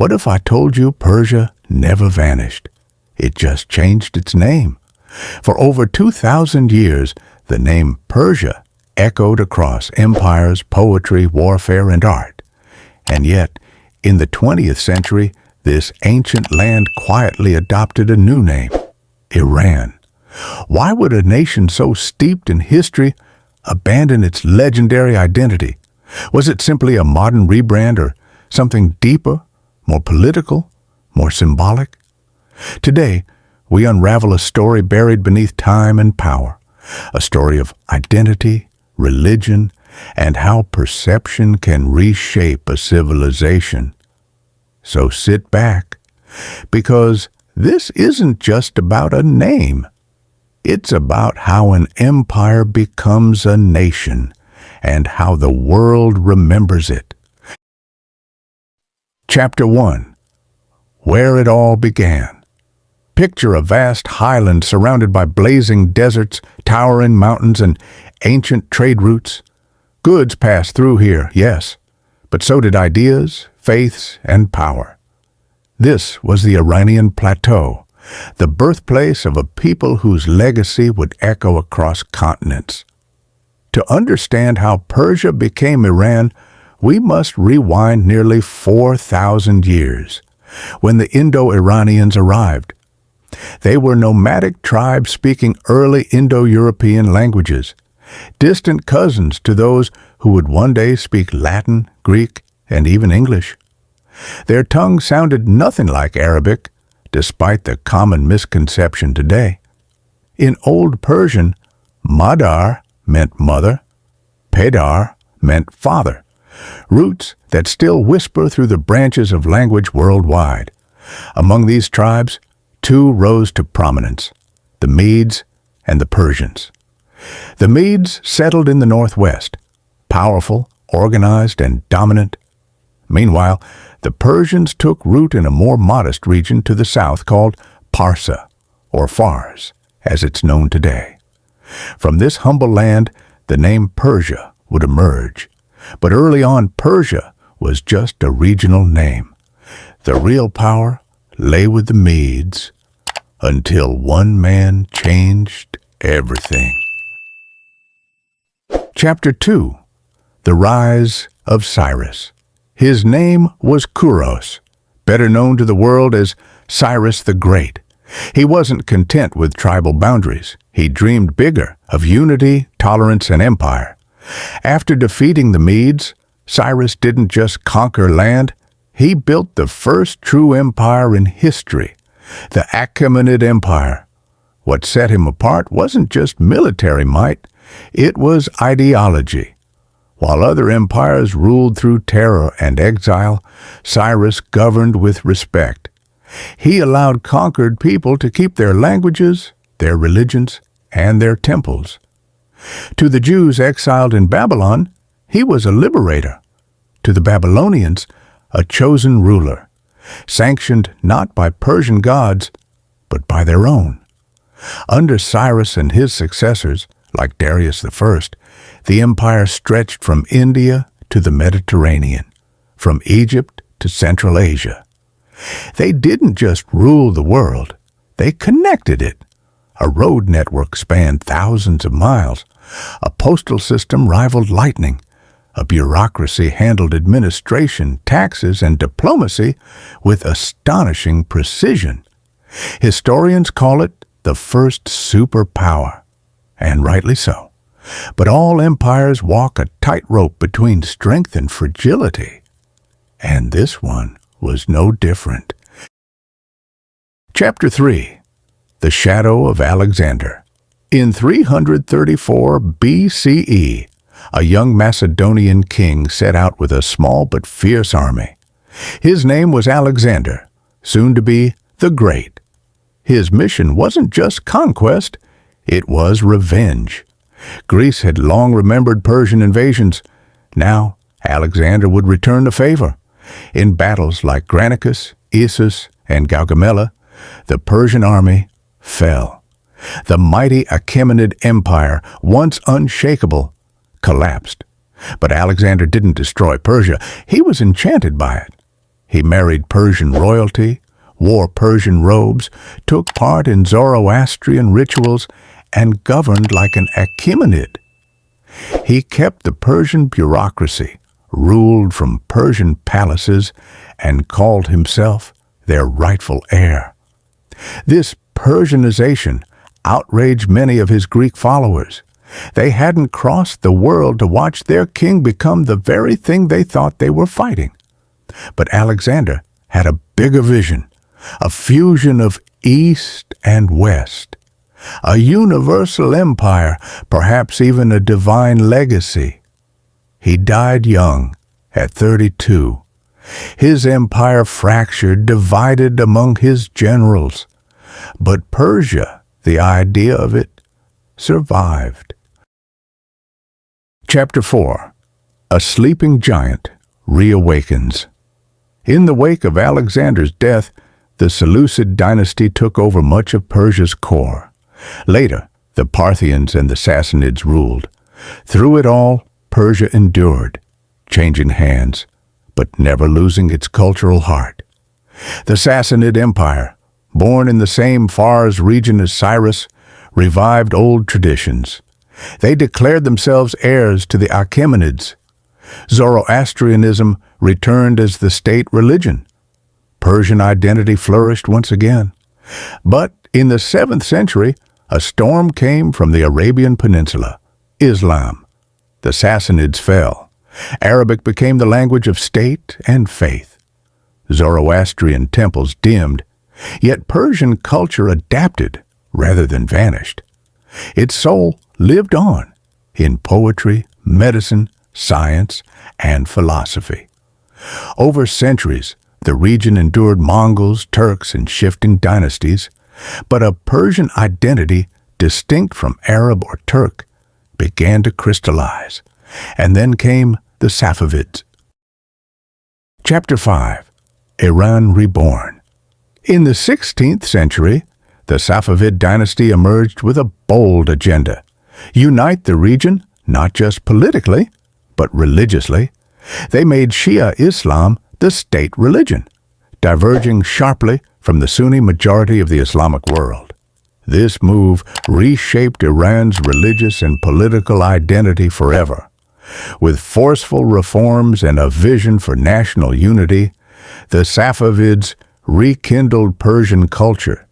What if I told you Persia never vanished? It just changed its name. For over 2,000 years, the name Persia echoed across empires, poetry, warfare, and art. And yet, in the 20th century, this ancient land quietly adopted a new name, Iran. Why would a nation so steeped in history abandon its legendary identity? Was it simply a modern rebrand or something deeper, more political, more symbolic? Today, we unravel a story buried beneath time and power, a story of identity, religion, and how perception can reshape a civilization. So sit back, because this isn't just about a name. It's about how an empire becomes a nation and how the world remembers it. Chapter 1. Where it all began. Picture a vast highland surrounded by blazing deserts, towering mountains, and ancient trade routes. Goods passed through here, yes, but so did ideas, faiths, and power. This was the Iranian Plateau, the birthplace of a people whose legacy would echo across continents. To understand how Persia became Iran, we must rewind nearly 4,000 years, when the Indo-Iranians arrived. They were nomadic tribes speaking early Indo-European languages, distant cousins to those who would one day speak Latin, Greek, and even English. Their tongue sounded nothing like Arabic, despite the common misconception today. In Old Persian, Madar meant mother, Pedar meant father, roots that still whisper through the branches of language worldwide. Among these tribes, two rose to prominence, the Medes and the Persians. The Medes settled in the northwest, powerful, organized, and dominant. Meanwhile, the Persians took root in a more modest region to the south called Parsa, or Fars, as it's known today. From this humble land, the name Persia would emerge. But early on, Persia was just a regional name. The real power lay with the Medes, until one man changed everything. Chapter 2. The Rise of Cyrus. His name was Kuros, better known to the world as Cyrus the Great. He wasn't content with tribal boundaries. He dreamed bigger, of unity, tolerance, and empire. After defeating the Medes, Cyrus didn't just conquer land, he built the first true empire in history, the Achaemenid Empire. What set him apart wasn't just military might, it was ideology. While other empires ruled through terror and exile, Cyrus governed with respect. He allowed conquered people to keep their languages, their religions, and their temples. To the Jews exiled in Babylon, he was a liberator. To the Babylonians, a chosen ruler, sanctioned not by Persian gods, but by their own. Under Cyrus and his successors, like Darius I, the empire stretched from India to the Mediterranean, from Egypt to Central Asia. They didn't just rule the world, they connected it. A road network spanned thousands of miles. A postal system rivaled lightning. A bureaucracy handled administration, taxes, and diplomacy with astonishing precision. Historians call it the first superpower, and rightly so. But all empires walk a tightrope between strength and fragility, and this one was no different. Chapter 3. The Shadow of Alexander. In 334 BCE, a young Macedonian king set out with a small but fierce army. His name was Alexander, soon to be the Great. His mission wasn't just conquest, it was revenge. Greece had long remembered Persian invasions. Now, Alexander would return the favor. In battles like Granicus, Issus, and Gaugamela, the Persian army fell. The mighty Achaemenid Empire, once unshakable, collapsed. But Alexander didn't destroy Persia. He was enchanted by it. He married Persian royalty, wore Persian robes, took part in Zoroastrian rituals, and governed like an Achaemenid. He kept the Persian bureaucracy, ruled from Persian palaces, and called himself their rightful heir. This Persianization outraged many of his Greek followers. They hadn't crossed the world to watch their king become the very thing they thought they were fighting. But Alexander had a bigger vision, a fusion of East and West, a universal empire, perhaps even a divine legacy. He died young, at 32. His empire fractured, divided among his generals. But Persia, the idea of it, survived. Chapter 4. A Sleeping Giant Reawakens. In the wake of Alexander's death, the Seleucid dynasty took over much of Persia's core. Later, the Parthians and the Sassanids ruled. Through it all, Persia endured, changing hands, but never losing its cultural heart. The Sassanid Empire, born in the same Fars region as Cyrus, revived old traditions. They declared themselves heirs to the Achaemenids. Zoroastrianism returned as the state religion. Persian identity flourished once again. But in the 7th century, a storm came from the Arabian Peninsula, Islam. The Sassanids fell. Arabic became the language of state and faith. Zoroastrian temples dimmed, yet Persian culture adapted rather than vanished. Its soul lived on in poetry, medicine, science, and philosophy. Over centuries, the region endured Mongols, Turks, and shifting dynasties, but a Persian identity distinct from Arab or Turk began to crystallize, and then came the Safavids. Chapter 5. Iran Reborn. In the 16th century, the Safavid dynasty emerged with a bold agenda: unite the region not just politically, but religiously. They made Shia Islam the state religion, diverging sharply from the Sunni majority of the Islamic world. This move reshaped Iran's religious and political identity forever. With forceful reforms and a vision for national unity, the Safavids rekindled Persian culture.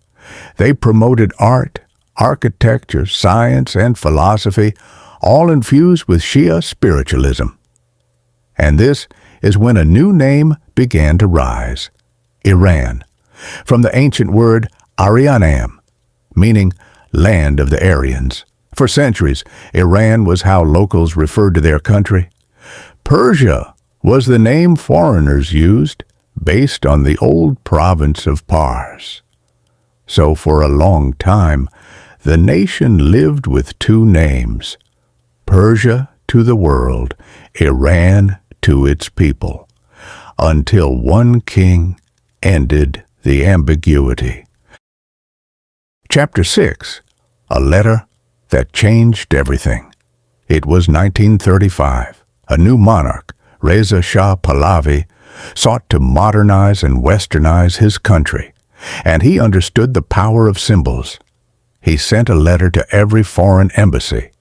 They promoted art, architecture, science, and philosophy, all infused with Shia spiritualism. And this is when a new name began to rise: Iran, from the ancient word Arianam, meaning land of the Aryans. For centuries, Iran was how locals referred to their country. Persia was the name foreigners used, based on the old province of Pars. So for a long time, the nation lived with two names: Persia to the world, Iran to its people, until one king ended the ambiguity. Chapter 6. A Letter that Changed Everything. It was 1935. A new monarch, Reza Shah Pahlavi, sought to modernize and westernize his country, and he understood the power of symbols. He sent a letter to every foreign embassy.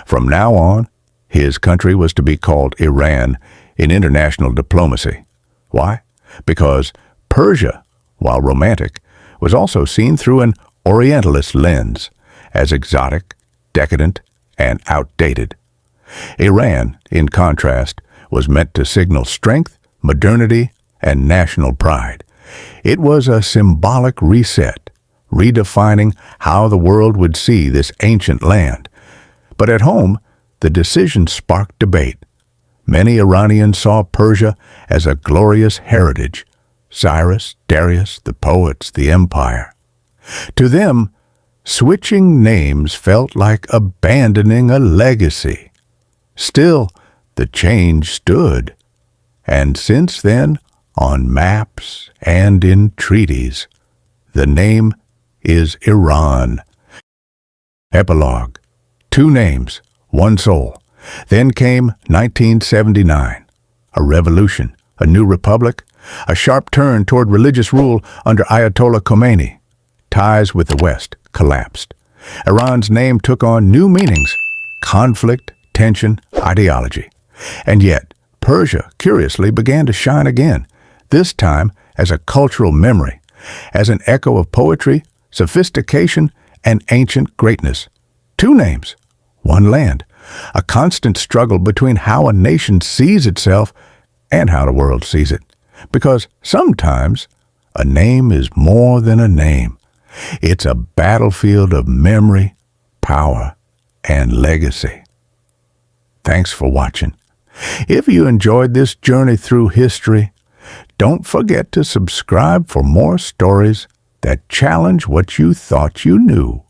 From now on, his country was to be called Iran in international diplomacy. Why? Because Persia, while romantic, was also seen through an Orientalist lens, as exotic, decadent, and outdated. Iran, in contrast, was meant to signal strength, modernity, and national pride. It was a symbolic reset, redefining how the world would see this ancient land. But at home, the decision sparked debate. Many Iranians saw Persia as a glorious heritage: Cyrus, Darius, the poets, the empire. To them, switching names felt like abandoning a legacy. Still, the change stood. And since then, on maps and in treaties, the name is Iran. Epilogue. Two names, one soul. Then came 1979, a revolution, a new republic, A sharp turn toward religious rule under Ayatollah Khomeini. Ties with the West collapsed. Iran's name took on new meanings: conflict, tension, ideology. And yet, Persia, curiously, began to shine again, this time as a cultural memory, as an echo of poetry, sophistication, and ancient greatness. Two names, one land, a constant struggle between how a nation sees itself and how the world sees it. Because sometimes a name is more than a name. It's a battlefield of memory, power, and legacy. Thanks for watching. If you enjoyed this journey through history, don't forget to subscribe for more stories that challenge what you thought you knew.